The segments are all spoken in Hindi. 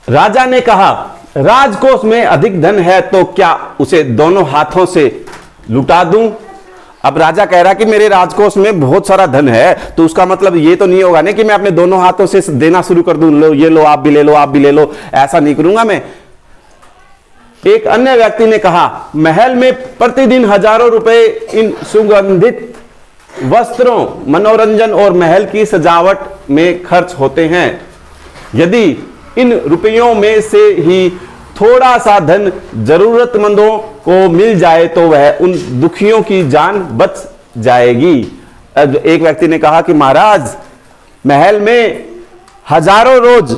राजा ने कहा, राजकोष में अधिक धन है तो क्या उसे दोनों हाथों से लुटा दूं? अब राजा कह रहा कि मेरे राजकोष में बहुत सारा धन है, तो उसका मतलब ये तो नहीं होगा ना कि मैं अपने दोनों हाथों से देना शुरू कर दूं, लो ये लो, आप भी ले लो, आप भी ले लो, ऐसा नहीं करूंगा मैं। एक अन्य व्यक्ति ने कहा, महल में प्रतिदिन हजारों रुपए इन सुगंधित वस्त्रों, मनोरंजन और महल की सजावट में खर्च होते हैं। यदि इन रुपयों में से ही थोड़ा सा धन जरूरतमंदों को मिल जाए तो वह उन दुखियों की जान बच जाएगी। एक व्यक्ति ने कहा कि महाराज, महल में हजारों रोज,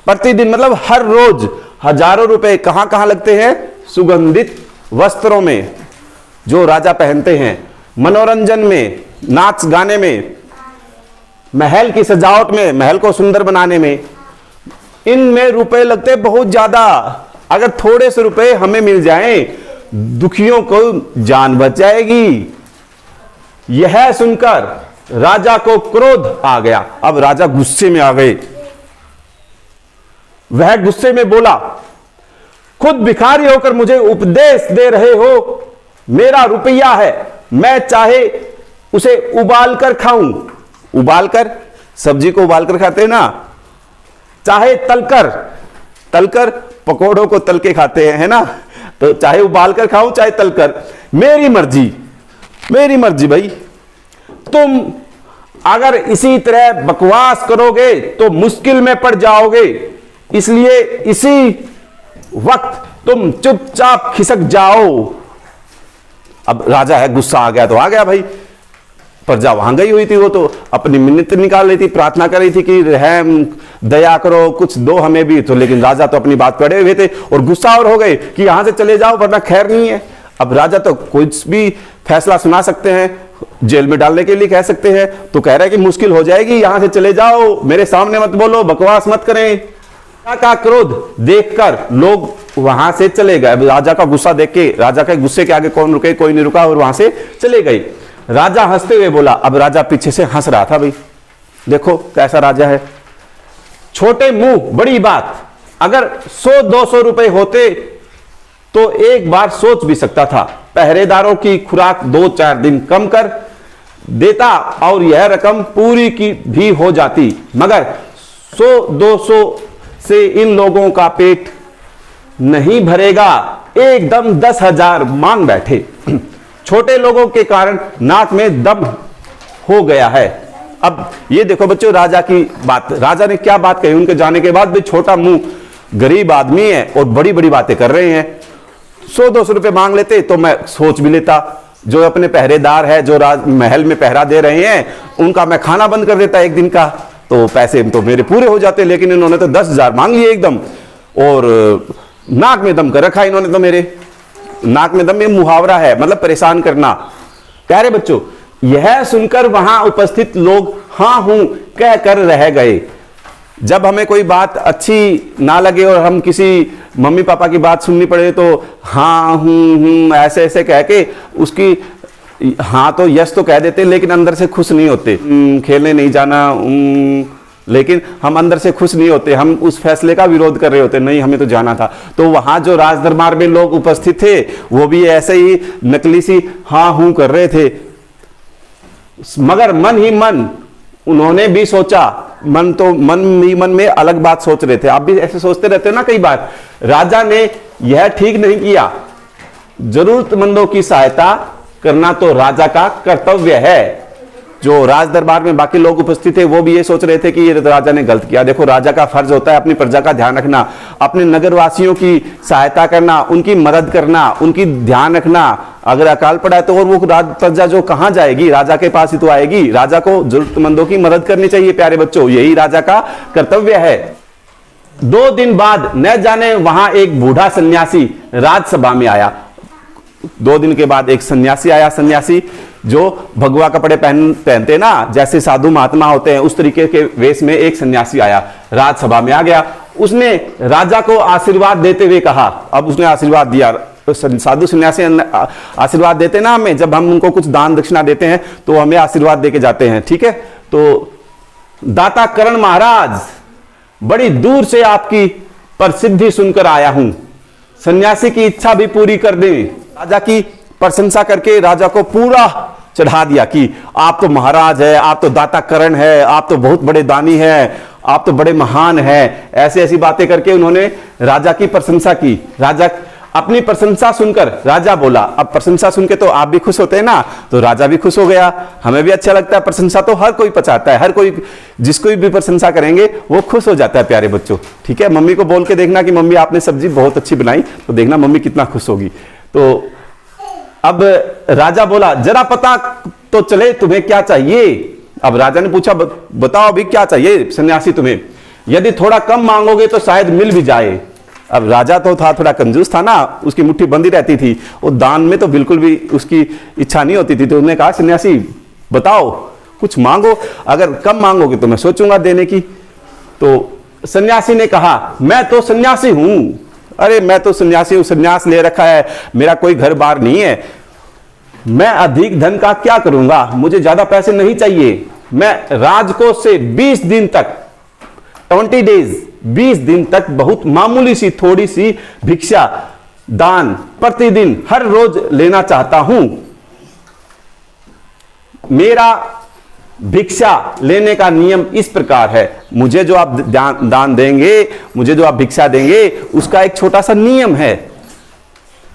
प्रतिदिन मतलब हर रोज हजारों रुपए कहां कहां लगते हैं? सुगंधित वस्त्रों में जो राजा पहनते हैं, मनोरंजन में, नाच गाने में, महल की सजावट में, महल को सुंदर बनाने में, इनमें रुपए लगते बहुत ज्यादा। अगर थोड़े से रुपए हमें मिल जाएं, दुखियों को जान बच जाएगी। यह सुनकर राजा को क्रोध आ गया। अब राजा गुस्से में आ गए। वह गुस्से में बोला, खुद भिखारी होकर मुझे उपदेश दे रहे हो? मेरा रुपया है, मैं चाहे उसे उबाल कर खाऊं। उबाल कर, सब्जी को उबाल कर खाते हैं ना, चाहे तलकर, तलकर पकोड़ों को तल के खाते हैं, है ना, तो चाहे उबाल कर खाऊं चाहे तलकर, मेरी मर्जी, मेरी मर्जी भाई। तुम अगर इसी तरह बकवास करोगे तो मुश्किल में पड़ जाओगे, इसलिए इसी वक्त तुम चुपचाप खिसक जाओ। अब राजा है, गुस्सा आ गया तो आ गया भाई। प्रजा वहां गई हुई थी, वो तो अपनी मिन्नत निकाल रही थी, प्रार्थना कर रही थी कि रहम दया करो, कुछ दो हमें भी। तो लेकिन राजा तो अपनी बात पड़े हुए थे और गुस्सा और हो गए कि यहां से चले जाओ वरना खैर नहीं है। अब राजा तो कुछ भी फैसला सुना सकते हैं, जेल में डालने के लिए कह सकते हैं, तो कह रहे हैं कि मुश्किल हो जाएगी, यहां से चले जाओ, मेरे सामने मत बोलो, बकवास मत करें। का क्रोध देखकर लोग वहां से चले गए। राजा का गुस्सा देख के, राजा के गुस्से के आगे कौन रुके? कोई नहीं रुका और वहां से चले गए। राजा हंसते हुए बोला, अब राजा पीछे से हंस रहा था भाई, देखो कैसा राजा है। छोटे मुंह बड़ी बात, अगर 100-200 रुपए होते तो एक बार सोच भी सकता था। पहरेदारों की खुराक 2-4 दिन कम कर देता और यह रकम पूरी की भी हो जाती, मगर 100-200 से इन लोगों का पेट नहीं भरेगा। एकदम 10,000 मांग बैठे। छोटे लोगों के कारण नाक में दम हो गया है। अब ये देखो बच्चों, राजा की बात, राजा ने क्या बात कही उनके जाने के बाद भी। छोटा मुंह, गरीब आदमी है और बड़ी बड़ी बातें कर रहे हैं। 100-200 रुपए मांग लेते तो मैं सोच भी लेता। जो अपने पहरेदार है, जो महल में पहरा दे रहे हैं, उनका मैं खाना बंद कर देता एक दिन का, तो पैसे तो मेरे पूरे हो जाते। लेकिन इन्होंने तो 10,000 मांग लिए एकदम, और नाक में दम कर रखा इन्होंने तो। मेरे नाक में दम, ये मुहावरा है, मतलब परेशान करना। प्यारे बच्चों, यह सुनकर वहां उपस्थित लोग हां हूं कह कर रह गए। जब हमें कोई बात अच्छी ना लगे और हम किसी मम्मी पापा की बात सुननी पड़े तो हाँ हूं ऐसे ऐसे कह के उसकी हाँ तो यस तो कह देते, लेकिन अंदर से खुश नहीं होते। खेलने नहीं जाना, लेकिन हम अंदर से खुश नहीं होते, हम उस फैसले का विरोध कर रहे होते, नहीं हमें तो जाना था। तो वहां जो राज दरबार में लोग उपस्थित थे वो भी ऐसे ही नकली सी हाँ हूं कर रहे थे, मगर मन ही मन उन्होंने भी सोचा। मन ही मन में अलग बात सोच रहे थे। आप भी ऐसे सोचते रहते हो ना कई बार। राजा ने यह ठीक नहीं किया, जरूरतमंदों की सहायता करना तो राजा का कर्तव्य है। जो राज दरबार में बाकी लोग उपस्थित थे वो भी ये सोच रहे थे कि ये राजा ने गलत किया। देखो, राजा का फर्ज होता है अपनी प्रजा का ध्यान रखना, अपने नगरवासियों की सहायता करना, उनकी मदद करना, उनकी ध्यान रखना। अगर अकाल पड़ा है तो और वो प्रजा जो कहां जाएगी? राजा के पास ही तो आएगी। राजा को जरूरतमंदों की मदद करनी चाहिए। प्यारे बच्चों, यही राजा का कर्तव्य है। 2 दिन बाद न जाने वहां एक बूढ़ा सन्यासी राजसभा में आया। 2 दिन के बाद एक सन्यासी आया। सन्यासी जो भगवा कपड़े पहनते ना, जैसे साधु महात्मा होते हैं, उस तरीके के वेश में एक सन्यासी आया, राजसभा में आ गया। उसने राजा को आशीर्वाद देते हुए कहा, अब उसने आशीर्वाद दिया। साधु सन्यासी आशीर्वाद देते ना हमें, जब हम उनको कुछ दान दक्षिणा देते हैं तो हमें आशीर्वाद देके जाते हैं, ठीक है। तो दाता करण महाराज, बड़ी दूर से आपकी पर सिद्धि सुनकर आया हूं। सन्यासी की इच्छा भी पूरी कर दें। राजा की प्रशंसा करके राजा को पूरा चढ़ा दिया कि आप तो महाराज है, आप तो दाता करण है, आप तो बहुत बड़े दानी है, आप तो बड़े महान है। ऐसी ऐसी बातें करके उन्होंने राजा की प्रशंसा की। राजा अपनी प्रशंसा सुनकर राजा बोला, अब प्रशंसा सुन के तो आप भी खुश होते हैं ना, तो राजा भी खुश हो गया। हमें भी अच्छा लगता है, प्रशंसा तो हर कोई पचाता है, हर कोई जिसको भी प्रशंसा करेंगे वो खुश हो जाता है प्यारे बच्चों। ठीक है, मम्मी को बोल के देखना कि मम्मी आपने सब्जी बहुत अच्छी बनाई, तो देखना मम्मी कितना खुश होगी। तो अब राजा बोला, जरा पता तो चले तुम्हें क्या चाहिए। अब राजा ने पूछा, बताओ अभी क्या चाहिए सन्यासी तुम्हें, यदि थोड़ा कम मांगोगे तो शायद मिल भी जाए। अब राजा तो था थोड़ा कंजूस था ना, उसकी मुट्ठी बंदी रहती थी, वो दान में तो बिल्कुल भी उसकी इच्छा नहीं होती थी। तो उन्होंने कहा, सन्यासी बताओ कुछ मांगो, अगर कम मांगोगे तो मैं सोचूंगा देने की। तो सन्यासी ने कहा, मैं तो सन्यासी हूं, अरे मैं तो सन्यासी हूं, सन्यास ले रखा है, मेरा कोई घर बार नहीं है, मैं अधिक धन का क्या करूंगा, मुझे ज्यादा पैसे नहीं चाहिए। मैं राजकोष से 20 दिन तक 20 डेज 20 दिन तक बहुत मामूली सी थोड़ी सी भिक्षा दान प्रतिदिन हर रोज लेना चाहता हूं। मेरा भिक्षा लेने का नियम इस प्रकार है, मुझे जो आप दान देंगे, मुझे जो आप भिक्षा देंगे, उसका एक छोटा सा नियम है।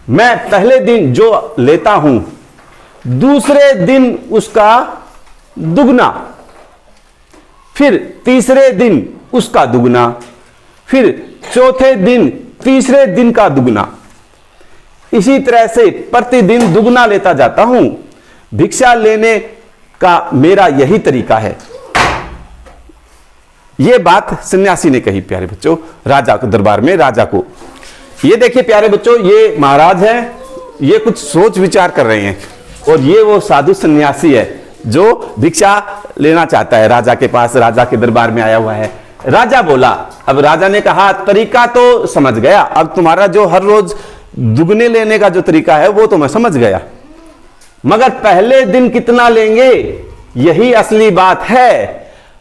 मैं पहले दिन जो लेता हूं, दूसरे दिन उसका दुगना, फिर तीसरे दिन उसका दुगना, फिर चौथे दिन तीसरे दिन का दुगना, इसी तरह से प्रतिदिन दुगना लेता जाता हूं। भिक्षा लेने का मेरा यही तरीका है। यह बात सन्यासी ने कही प्यारे बच्चों राजा को, दरबार में राजा को। ये देखिए प्यारे बच्चों, ये महाराज हैं, ये कुछ सोच विचार कर रहे हैं, और ये वो साधु सन्यासी है जो भिक्षा लेना चाहता है राजा के पास, राजा के दरबार में आया हुआ है। राजा बोला, अब राजा ने कहा, तरीका तो समझ गया, अब तुम्हारा जो हर रोज दुगने लेने का जो तरीका है वो तो मैं समझ गया, मगर पहले दिन कितना लेंगे यही असली बात है।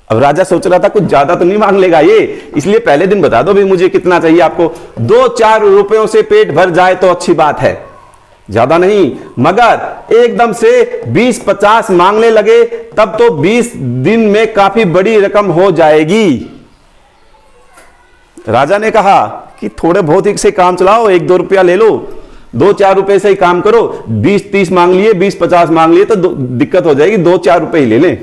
अब राजा सोच रहा था कुछ ज्यादा तो नहीं मांग लेगा ये, इसलिए पहले दिन बता दो भी मुझे कितना चाहिए आपको। 2-4 रुपयों से पेट भर जाए तो अच्छी बात है, ज्यादा नहीं, मगर एकदम से 20-50 मांगने लगे तब तो 20 दिन में काफी बड़ी रकम हो जाएगी। राजा ने कहा कि थोड़े बहुत ही से काम चलाओ, 1-2 रुपया ले लो, 2-4 रुपए से ही काम करो। 20-30 मांग लिए, 20-50 मांग लिए तो दिक्कत हो जाएगी, 2-4 रुपए ही ले लें।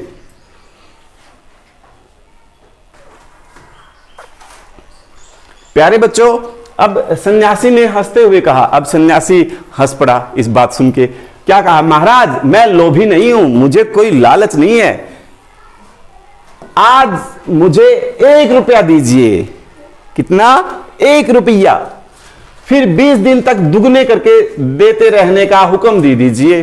प्यारे बच्चों, अब सन्यासी ने हंसते हुए कहा, अब सन्यासी हंस पड़ा इस बात सुन के। क्या कहा, महाराज मैं लोभी नहीं हूं, मुझे कोई लालच नहीं है, आज मुझे 1 रुपया दीजिए। कितना? 1 रुपया, फिर 20 दिन तक दुगने करके देते रहने का हुक्म दे दीजिए।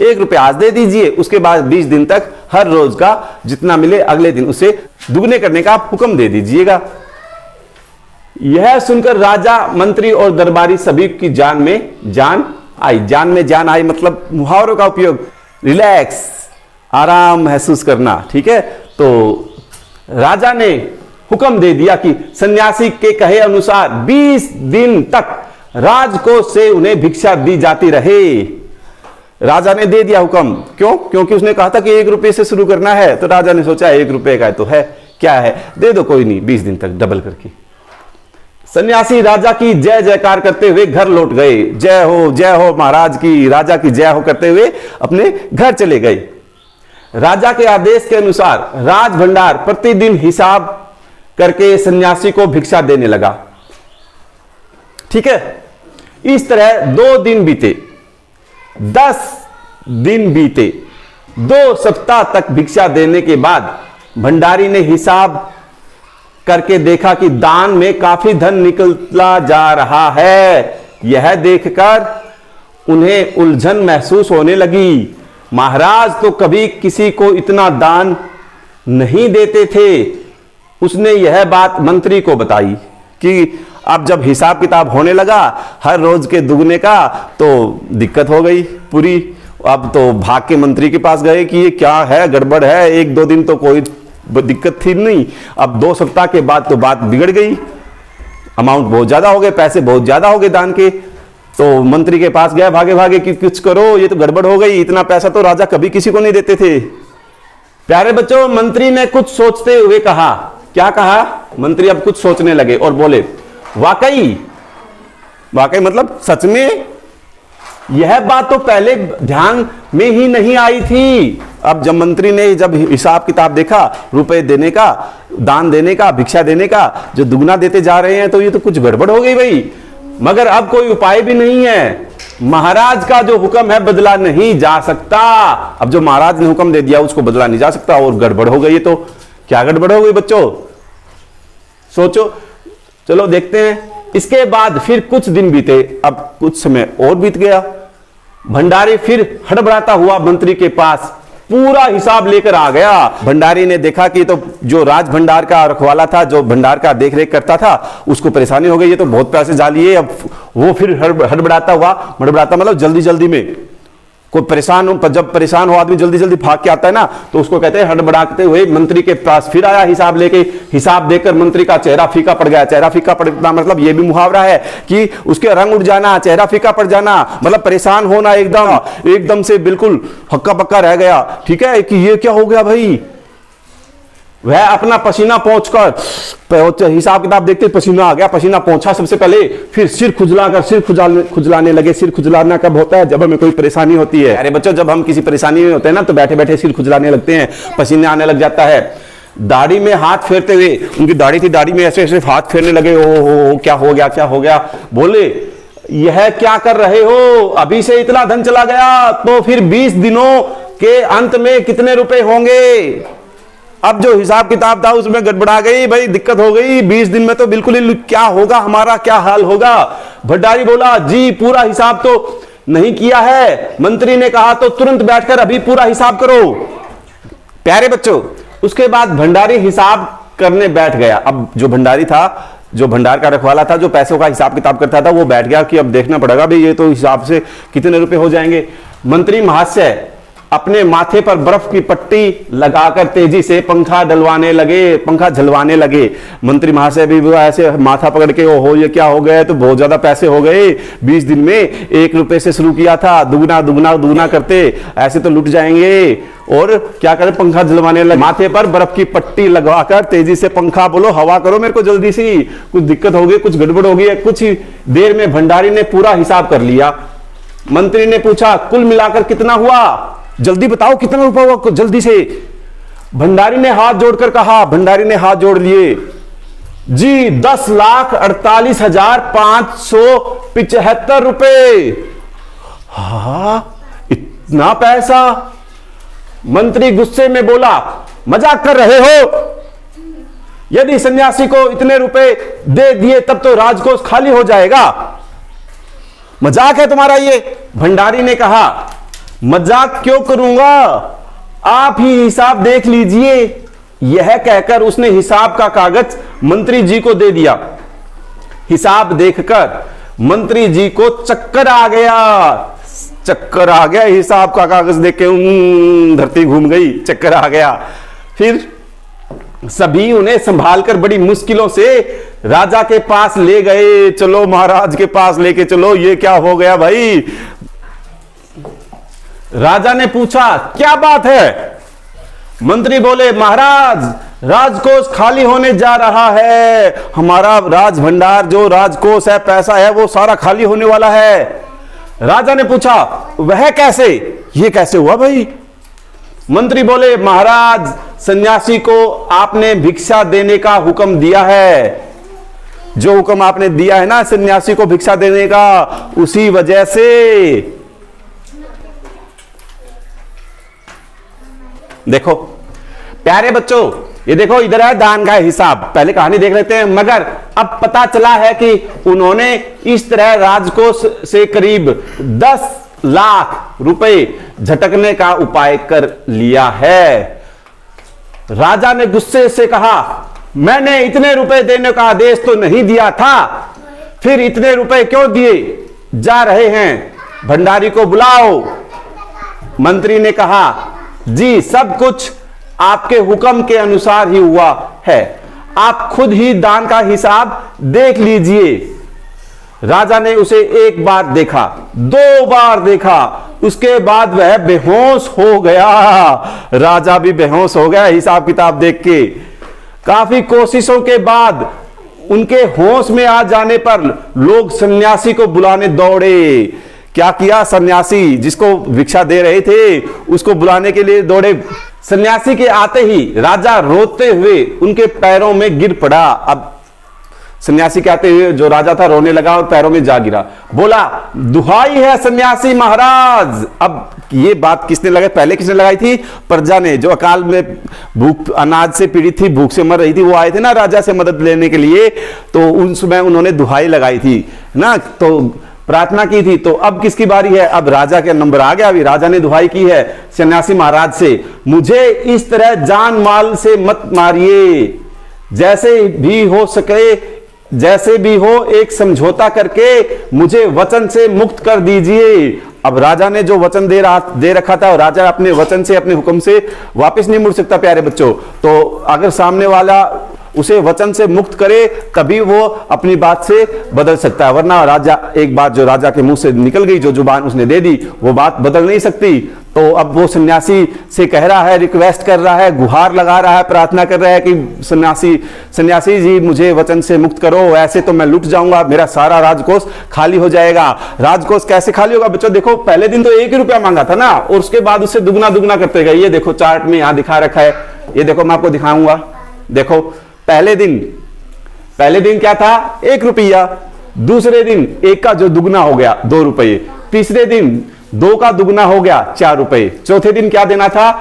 1 रुपया आज दे दीजिए, उसके बाद 20 दिन तक हर रोज का जितना मिले अगले दिन उसे दुगने करने का आप हुक्म दे दीजिएगा। यह सुनकर राजा, मंत्री और दरबारी सभी की जान में जान आई। जान में जान आई मतलब मुहावरों का उपयोग, रिलैक्स, आराम महसूस करना। ठीक है, तो राजा ने हुक्म दे दिया कि सन्यासी के कहे अनुसार 20 दिन तक राजकोष से उन्हें भिक्षा दी जाती रहे। राजा ने दे दिया हुक्म, क्यों? क्योंकि उसने कहा था कि 1 रुपये से शुरू करना है, तो राजा ने सोचा 1 रुपये का तो है, क्या है, दे दो, कोई नहीं, 20 दिन तक डबल करके। सन्यासी राजा की जय जयकार करते हुए घर लौट गए। जय हो महाराज की, राजा की जय हो करते हुए अपने घर चले गए। राजा के आदेश के अनुसार राज भंडार प्रतिदिन हिसाब करके सन्यासी को भिक्षा देने लगा। ठीक है, इस तरह 2 दिन बीते, 10 दिन बीते, 2 सप्ताह तक भिक्षा देने के बाद भंडारी ने हिसाब करके देखा कि दान में काफी धन निकलता जा रहा है। यह देखकर उन्हें उलझन महसूस होने लगी। महाराज तो कभी किसी को इतना दान नहीं देते थे। उसने यह बात मंत्री को बताई कि अब जब हिसाब किताब होने लगा हर रोज के दुगने का, तो दिक्कत हो गई पूरी। अब तो भाग के मंत्री के पास गए कि ये क्या है, गड़बड़ है। 1-2 दिन तो कोई दिक्कत थी नहीं, अब 2 सप्ताह के बाद तो बात बिगड़ गई। अमाउंट बहुत ज्यादा हो गए, पैसे बहुत ज्यादा हो गए दान के। तो मंत्री के पास गया भागे भागे कि कुछ करो, ये तो गड़बड़ हो गई, इतना पैसा तो राजा कभी किसी को नहीं देते थे। प्यारे बच्चों, मंत्री ने कुछ सोचते हुए कहा। क्या कहा? मंत्री अब कुछ सोचने लगे और बोले, वाकई वाकई मतलब सच में यह बात तो पहले ध्यान में ही नहीं आई थी। अब जब मंत्री ने जब हिसाब किताब देखा, रुपए देने का, दान देने का, भिक्षा देने का, जो दुगना देते जा रहे हैं, तो ये तो कुछ गड़बड़ हो गई भाई। मगर अब कोई उपाय भी नहीं है, महाराज का जो हुक्म है बदला नहीं जा सकता। अब जो महाराज ने हुक्म दे दिया उसको बदला नहीं जा सकता, और गड़बड़ हो गई। तो क्या गड़बड़ हो गई बच्चों? सोचो, चलो देखते हैं। इसके बाद फिर कुछ दिन बीते, अब कुछ समय और बीत गया। भंडारी फिर हड़बड़ाता हुआ मंत्री के पास पूरा हिसाब लेकर आ गया। भंडारी ने देखा कि तो जो राज भंडार का रखवाला था, जो भंडार का देख रेख करता था, उसको परेशानी हो गई, ये तो बहुत पैसे जा लिए। अब वो फिर हड़बड़ाता हुआ, हड़बड़ाता मतलब जल्दी जल्दी में, कोई परेशान हो, जब परेशान हो आदमी जल्दी जल्दी भाग के आता है ना, तो उसको कहते हैं हड़बड़ाते हुए मंत्री के पास फिर आया हिसाब लेके। हिसाब देकर मंत्री का चेहरा फीका पड़ गया। चेहरा फीका पड़ना मतलब ये भी मुहावरा है कि उसके रंग उड़ जाना, चेहरा फीका पड़ जाना, मतलब परेशान होना, एकदम से बिल्कुल हक्का पक्का रह गया। ठीक है, कि ये क्या हो गया भाई। वह अपना पसीना पोंछकर, हिसाब किताब देखते पसीना आ गया, पसीना पोंछा सबसे पहले, फिर सिर खुजलाने लगे। सिर खुजलाना कब होता है? जब हमें कोई परेशानी होती है। अरे बच्चों, जब हम किसी परेशानी में होते हैं ना, तो बैठे बैठे सिर खुजलाने लगते हैं, पसीने आने लग जाता है। दाढ़ी में हाथ फेरते हुए, उनकी दाढ़ी थी, दाढ़ी में ऐसे ऐसे हाथ फेरने लगे। ओ क्या हो गया, क्या हो गया? बोले, यह क्या कर रहे हो? अभी से इतना धन चला गया तो फिर 20 दिनों के अंत में कितने रुपए होंगे? अब जो हिसाब किताब था उसमें गड़बड़ा गई भाई, दिक्कत हो गई। 20 दिन में तो बिल्कुल ही क्या होगा, हमारा क्या हाल होगा? भंडारी बोला, जी पूरा हिसाब तो नहीं किया है। मंत्री ने कहा, तो तुरंत बैठकर अभी पूरा हिसाब करो। प्यारे बच्चों, उसके बाद भंडारी हिसाब करने बैठ गया। अब जो भंडारी था, जो भंडार का रखवाला था, जो पैसों का हिसाब किताब करता था, वो बैठ गया कि अब देखना पड़ेगा भाई, ये तो हिसाब से कितने रुपए हो जाएंगे। मंत्री महाशय अपने माथे पर बर्फ की पट्टी लगाकर तेजी से पंखा झलवाने लगे। मंत्री महाशय भी ऐसे माथा पकड़ के, ओहो ये क्या हो गया, तो बहुत ज्यादा पैसे हो गए। 20 दिन में 1 रुपए से शुरू किया था, दुगना करते, ऐसे तो लुट जाएंगे। और क्या करें, पंखा झलवाने लगे। माथे पर बर्फ की पट्टी लगाकर तेजी से पंखा, बोलो हवा करो मेरे को जल्दी सी, कुछ दिक्कत हो गई, कुछ गड़बड़ हो गई। कुछ ही देर में भंडारी ने पूरा हिसाब कर लिया। मंत्री ने पूछा, कुल मिलाकर कितना हुआ? जल्दी बताओ कितना रुपया हुआ, जल्दी से। भंडारी ने हाथ जोड़कर कहा, भंडारी ने हाथ जोड़ लिए, जी 10,48,575 रुपए। हा, इतना पैसा? मंत्री गुस्से में बोला, मजाक कर रहे हो? यदि सन्यासी को इतने रुपए दे दिए तब तो राजकोष खाली हो जाएगा। मजाक है तुम्हारा ये? भंडारी ने कहा, मजाक क्यों करूंगा, आप ही हिसाब देख लीजिए। यह कहकर उसने हिसाब का कागज मंत्री जी को दे दिया। हिसाब देखकर मंत्री जी को चक्कर आ गया। हिसाब का कागज देख के धरती घूम गई, चक्कर आ गया। फिर सभी उन्हें संभालकर बड़ी मुश्किलों से राजा के पास ले गए। चलो महाराज के पास लेके चलो, ये क्या हो गया भाई? राजा ने पूछा, क्या बात है? मंत्री बोले, महाराज राजकोष खाली होने जा रहा है। हमारा राज भंडार, जो राजकोष है, पैसा है, वो सारा खाली होने वाला है। राजा ने पूछा, वह कैसे? ये कैसे हुआ भाई? मंत्री बोले, महाराज सन्यासी को आपने भिक्षा देने का हुक्म दिया है। जो हुक्म आपने दिया है ना सन्यासी को भिक्षा देने का, उसी वजह से। देखो प्यारे बच्चों, ये देखो इधर है दान का हिसाब। पहले कहानी देख लेते हैं। मगर अब पता चला है कि उन्होंने इस तरह राजकोष से करीब 10 लाख रुपए झटकने का उपाय कर लिया है। राजा ने गुस्से से कहा, मैंने इतने रुपए देने का आदेश तो नहीं दिया था, फिर इतने रुपए क्यों दिए जा रहे हैं? भंडारी को बुलाओ। मंत्री ने कहा, जी सब कुछ आपके हुक्म के अनुसार ही हुआ है। आप खुद ही दान का हिसाब देख लीजिए। राजा ने उसे एक बार देखा, 2 बार देखा, उसके बाद वह बेहोश हो गया। राजा भी बेहोश हो गया हिसाब किताब देख के। काफी कोशिशों के बाद उनके होश में आ जाने पर लोग सन्यासी को बुलाने दौड़े। क्या किया? सन्यासी जिसको भिक्षा दे रहे थे उसको बुलाने के लिए दौड़े। सन्यासी के आते ही राजा रोते हुए उनके पैरों में गिर पड़ा। अब सन्यासी के आते हुए जो राजा था रोने लगा और पैरों में जा गिरा। बोला, दुहाई है सन्यासी महाराज। अब ये बात किसने लगाई? पहले किसने लगाई थी? प्रजा ने, जो अकाल में भूख अनाज से पीड़ित थी, भूख से मर रही थी, वो आए थे ना राजा से मदद लेने के लिए, तो उन समय उन्होंने दुहाई लगाई थी ना, तो प्रार्थना की थी। तो अब किसकी बारी है? अब राजा के नंबर आ गया। अभी राजा ने दुहाई की है सन्यासी महाराज से, मुझे इस तरह जान माल से मत मारिए, जैसे भी हो सके, जैसे भी हो एक समझौता करके मुझे वचन से मुक्त कर दीजिए। अब राजा ने जो वचन दे रखा था, और राजा अपने वचन से, अपने हुक्म से वापस नहीं मुड़ सकता प्यारे बच्चों। तो अगर सामने वाला उसे वचन से मुक्त करे तभी वो अपनी बात से बदल सकता है, वरना राजा, एक बात जो राजा के मुंह से निकल गई, जो जुबान उसने दे दी, वो बात बदल नहीं सकती। तो अब वो सन्यासी से कह रहा है, रिक्वेस्ट कर रहा है, गुहार लगा रहा है, प्रार्थना कर रहा है कि सन्यासी जी मुझे वचन से मुक्त करो, ऐसे तो मैं लुट जाऊंगा, मेरा सारा राजकोष खाली हो जाएगा। राजकोष कैसे खाली होगा बच्चों? देखो, पहले दिन तो 1 ही रुपया मांगा था ना, और उसके बाद उससे दुगना दुगना करते गए। ये देखो चार्ट में यहां दिखा रखा है, ये देखो मैं आपको दिखाऊंगा। देखो पहले दिन क्या था? 1 रुपया। दूसरे दिन 1 का जो दुगना हो गया 2 रुपये। तीसरे दिन 2 का दुगना हो गया 4 रुपये। चौथे दिन क्या देना था?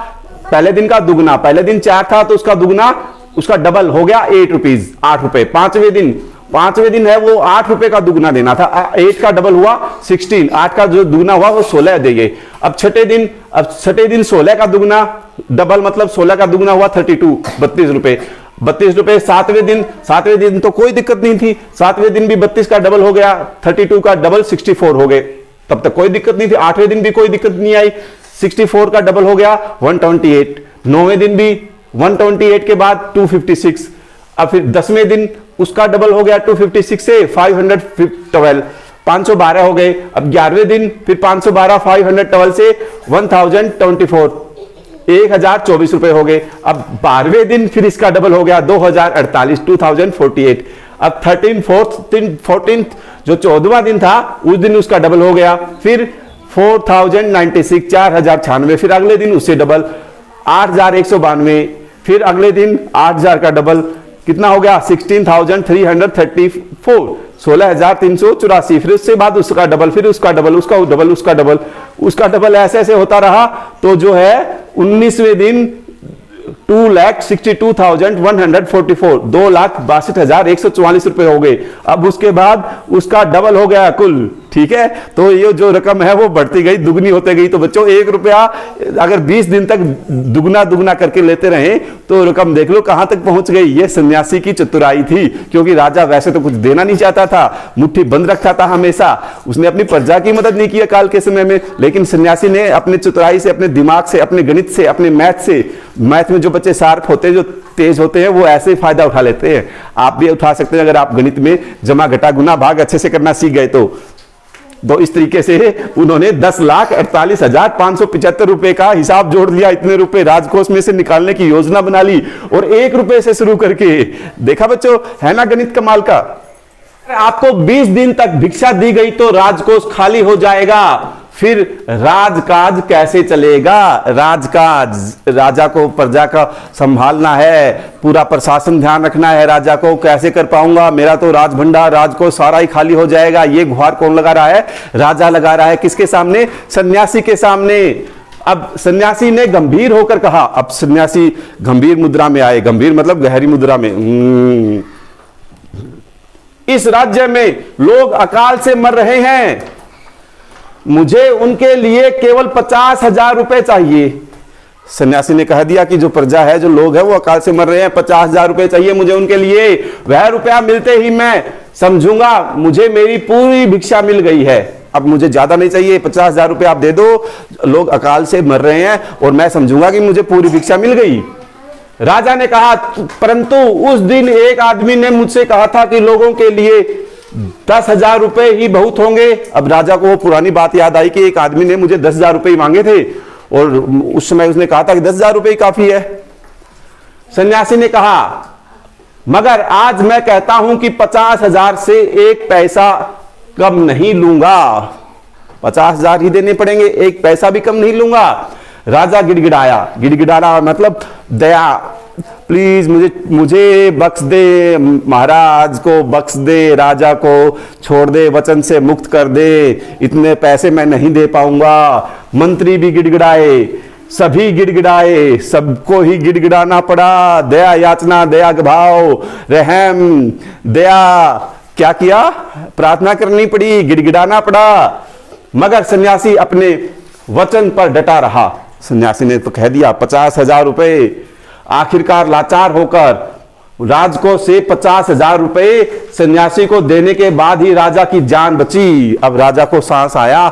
पहले दिन का दुगना। पहले दिन 4 था तो उसका दुगना, उसका डबल हो गया 8 रुपीज, 8 रुपए। पांचवें दिन है वो 8 रुपए का दुगना देना था, 8 का डबल हुआ 16, 8 का जो दुगना हुआ वो 16 देंगे। अब छठे दिन 16 का दुगना डबल, मतलब 16 का दुगना हुआ 32, 32 रुपए। 32 रुपए। सातवें दिन तो कोई दिक्कत नहीं थी, 7वें दिन भी 32 का डबल हो गया, 32 का डबल 64 हो गए, तब तक कोई दिक्कत नहीं थी। 8वें दिन भी कोई दिक्कत नहीं आई, 64 का डबल हो गया 128। 9वें दिन भी 128 के बाद 256। अब फिर 10वें दिन उसका डबल हो गया 256 से 512, 512 हो गए। अब 11वें दिन फिर 512 512 से 1024, 1024 रुपए हो गए। अब 12वें दिन फिर इसका डबल हो गया 2048, 2048। अब 14th जो 14वां दिन था उस दिन उसका डबल हो गया, फिर 4096, 4096। फिर अगले दिन उससे डबल 8192, फिर अगले दिन 8000 का डबल कितना हो गया 16334, 16384। फिर उससे बाद उसका डबल, फिर उसका डबल, उसका डबल, उसका डबल, उसका डबल, ऐसे ऐसे होता रहा। तो जो है 19वें दिन 2,62,144, 2,62,144 रुपए हो गए। अब उसके बाद उसका डबल हो गया कुल, ठीक है। तो ये जो रकम है वो बढ़ती गई, दुगनी होते गई। तो बच्चों 1 रुपया अगर 20 दिन तक दुगना दुगना करके लेते रहे तो रकम देख लो कहां तक पहुंच गई। ये सन्यासी की चतुराई थी, क्योंकि राजा वैसे तो कुछ देना नहीं चाहता था, मुट्ठी बंद रखता था हमेशा, उसने अपनी प्रजा की मदद नहीं की अकाल के समय में। लेकिन सन्यासी ने अपने चतुराई से, अपने दिमाग से, अपने गणित से, अपने मैथ से, मैथ में जो बच्चे शार्प होते हैं, जो तेज होते हैं, वो ऐसे फायदा उठा लेते हैं। आप भी उठा सकते हैं अगर आप गणित में जमा घटा गुना भाग अच्छे से करना सीख गए तो इस तरीके से उन्होंने 10,48,575 रुपए का हिसाब जोड़ लिया। इतने रुपए राजकोष में से निकालने की योजना बना ली, और 1 रुपए से शुरू करके, देखा बच्चों, है ना गणित कमाल का। आपको 20 दिन तक भिक्षा दी गई तो राजकोष खाली हो जाएगा, फिर राजकाज कैसे चलेगा? राजकाज, राजा को प्रजा का संभालना है, पूरा प्रशासन ध्यान रखना है, राजा को कैसे कर पाऊंगा, मेरा तो राज भंडार, राज को सारा ही खाली हो जाएगा। ये गुहार कौन लगा रहा है? राजा लगा रहा है। किसके सामने? सन्यासी के सामने। अब सन्यासी ने गंभीर होकर कहा, अब सन्यासी गंभीर मुद्रा में आए, गंभीर मतलब गहरी मुद्रा में, इस राज्य में लोग अकाल से मर रहे हैं, मुझे उनके लिए केवल 50,000 रुपए चाहिए। सन्यासी ने कह दिया कि जो प्रजा है, जो लोग हैं, वो अकाल से मर रहे हैं, 50,000 रुपए चाहिए मुझे उनके लिए। वह रुपया मिलते ही मैं समझूंगा मुझे मेरी पूरी भिक्षा मिल गई है। अब मुझे ज्यादा नहीं चाहिए, 50,000 रुपए आप दे दो, लोग अकाल से मर रहे हैं, और मैं समझूंगा कि मुझे पूरी भिक्षा मिल गई। राजा ने कहा, परंतु उस दिन एक आदमी ने मुझसे कहा था कि लोगों के लिए 10,000 रुपए ही बहुत होंगे। अब राजा को वो पुरानी बात याद आई कि एक आदमी ने मुझे 10,000 रुपए मांगे थे और उस समय उसने कहा था कि 10,000 रुपए ही काफी है। सन्यासी ने कहा, मगर आज मैं कहता हूं कि 50,000 से एक पैसा कम नहीं लूंगा। 50,000 ही देने पड़ेंगे, एक पैसा भी कम नहीं लूंगा। राजा गिड़गिड़ाया। गिड़गिड़ाना मतलब दया, प्लीज मुझे बख्श दे, महाराज को बख्श दे, राजा को छोड़ दे, वचन से मुक्त कर दे, इतने पैसे मैं नहीं दे पाऊंगा। मंत्री भी गिड़गिड़ाए, सभी गिड़गिड़ाए, सबको ही गिड़गिड़ाना पड़ा। दया याचना, दया का भाव, रहम, दया, क्या किया? प्रार्थना करनी पड़ी, गिड़गिड़ाना पड़ा। मगर सन्यासी अपने वचन पर डटा रहा। सन्यासी ने तो कह दिया 50,000 रुपए। आखिरकार लाचार होकर राजकोष से 50,000 रुपए सन्यासी को देने के बाद ही राजा की जान बची। अब राजा को सांस आया।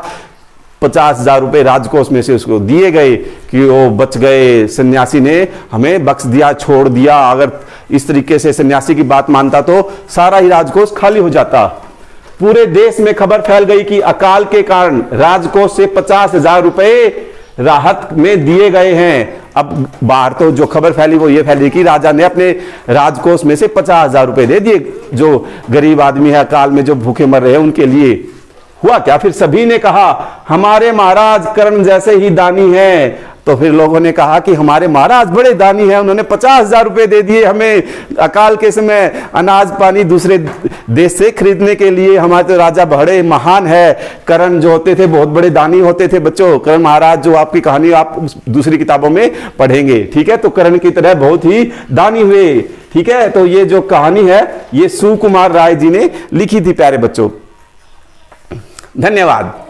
50,000 रुपए राजकोष में से उसको दिए गए कि वो बच गए। सन्यासी ने हमें बख्श दिया, छोड़ दिया। अगर इस तरीके से सन्यासी की बात मानता तो सारा ही राजकोष खाली हो जाता। पूरे देश में खबर फैल गई कि अकाल के कारण राजकोष से 50,000 रुपए राहत में दिए गए हैं। अब बाहर तो जो खबर फैली वो ये फैली कि राजा ने अपने राजकोष में से 50,000 रुपए दे दिए, जो गरीब आदमी है, अकाल में जो भूखे मर रहे हैं उनके लिए। हुआ क्या? फिर सभी ने कहा, हमारे महाराज कर्ण जैसे ही दानी हैं। तो फिर लोगों ने कहा कि हमारे महाराज बड़े दानी हैं, उन्होंने 50,000 रुपए दे दिए हमें अकाल के समय अनाज पानी दूसरे देश से खरीदने के लिए। हमारे तो राजा बड़े महान है। कर्ण जो होते थे बहुत बड़े दानी होते थे। बच्चों, कर्ण महाराज जो आपकी कहानी आप दूसरी किताबों में पढ़ेंगे, ठीक है? तो कर्ण की तरह बहुत ही दानी हुए, ठीक है? तो ये जो कहानी है ये सुकुमार राय जी ने लिखी थी प्यारे बच्चों। धन्यवाद।